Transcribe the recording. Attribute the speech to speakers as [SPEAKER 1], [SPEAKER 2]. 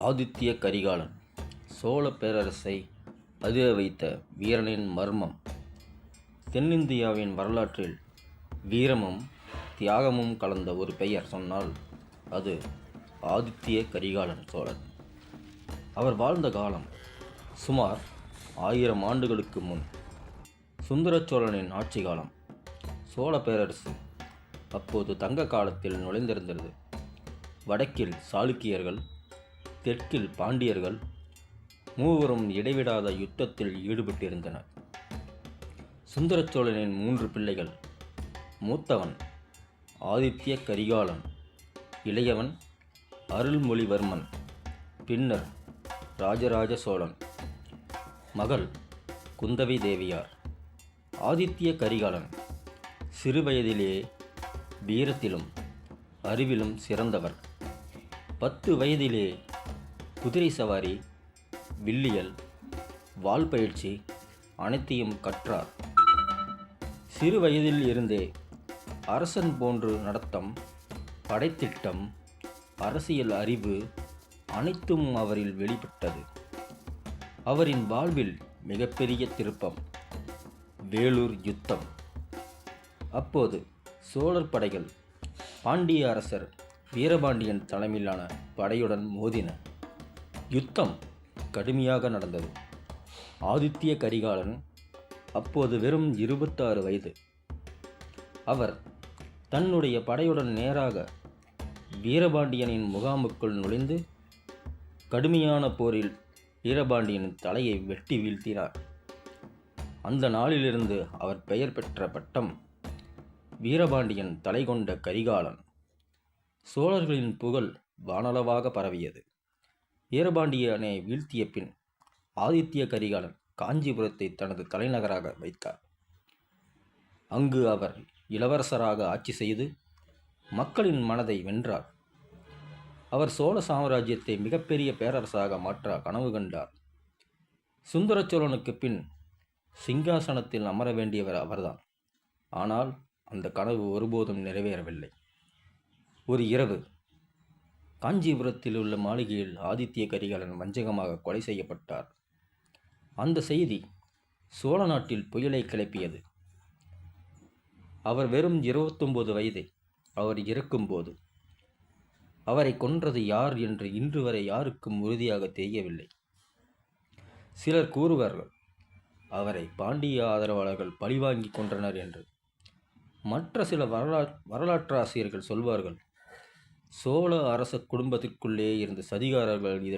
[SPEAKER 1] ஆதித்ய கரிகாலன் சோழ பேரரசை அதிர வைத்த வீரனின் மர்மம். தென்னிந்தியாவின் வரலாற்றில் வீரமும் தியாகமும் கலந்த ஒரு பெயர் சொன்னால் அது ஆதித்ய கரிகாலன் சோழன். அவர் வாழ்ந்த காலம் சுமார் 1000 ஆண்டுகளுக்கு முன். சுந்தர சோழனின் ஆட்சி காலம். சோழ பேரரசு அப்போது தங்க காலத்தில் நுழைந்திருந்தது. வடக்கில் சாளுக்கியர்கள், தெற்கில் பாண்டியர்கள் மூவரும் இடைவிடாத யுத்தத்தில் ஈடுபட்டிருந்தனர். சுந்தர சோழனின் 3 பிள்ளைகள். மூத்தவன் ஆதித்ய கரிகாலன், இளையவன் அருள்மொழிவர்மன், பின்னர் ராஜராஜ சோழன். மகள் குந்தவி தேவியார். ஆதித்ய கரிகாலன் சிறுவயதிலேயே வீரத்திலும் அறிவிலும் சிறந்தவர். 10 வயதிலே குதிரை சவாரி, வில்லியல், வாள் பயிற்சி அனைத்தையும் கற்றார். சிறு வயதில் இருந்தே அரசன் போன்று நடத்தம், படைத்திட்டம், அரசியல் அறிவு அனைத்தும் அவரில் வெளிப்பட்டது. அவரின் வாழ்வில் மிகப்பெரிய திருப்பம் வேலூர் யுத்தம். அப்போது சோழர் படைகள் பாண்டிய அரசர் வீரபாண்டியன் தலைமையிலான படையுடன் மோதின. யுத்தம் கடுமையாக நடந்தது. ஆதித்ய கரிகாலன் அப்போது வெறும் 26 வயது. அவர் தன்னுடைய படையுடன் நேராக வீரபாண்டியனின் முகாமுக்குள் நுழைந்து கடுமையான போரில் வீரபாண்டியனின் தலையை வெட்டி வீழ்த்தினார். அந்த நாளிலிருந்து அவர் பெயர் பெற்ற பட்டம் வீரபாண்டியன் தலை கொண்ட கரிகாலன். சோழர்களின் புகழ் வானளவாக பரவியது. வீரபாண்டியனை வீழ்த்திய பின் ஆதித்ய கரிகாலன் காஞ்சிபுரத்தை தனது தலைநகராக வைத்தார். அங்கு அவர் இளவரசராக ஆட்சி செய்து மக்களின் மனதை வென்றார். அவர் சோழ சாம்ராஜ்யத்தை மிகப்பெரிய பேரரசாக மாற்ற கனவு கண்டார். சுந்தர சோழனுக்கு பின் சிங்காசனத்தில் அமர வேண்டியவர் அவர்தான். ஆனால் அந்த கனவு ஒருபோதும் நிறைவேறவில்லை. ஒரு இரவு காஞ்சிபுரத்தில் உள்ள மாளிகையில் ஆதித்ய கரிகாலன் வஞ்சகமாக கொலை செய்யப்பட்டார். அந்த செய்தி சோழ நாட்டில் புயலை கிளப்பியது. அவர் வெறும் 29 வயது. அவர் இறக்கும்போது அவரை கொன்றது யார் என்று இன்று வரை யாருக்கும் உறுதியாக தெரியவில்லை. சிலர் கூறுவார்கள் அவரை பாண்டிய ஆதரவாளர்கள் பழிவாங்கி கொன்றனர் என்று. மற்ற சில வரலாற்றாசிரியர்கள் சொல்வார்கள் சோழ அரச குடும்பத்திற்குள்ளே இருந்த சதிகாரர்கள்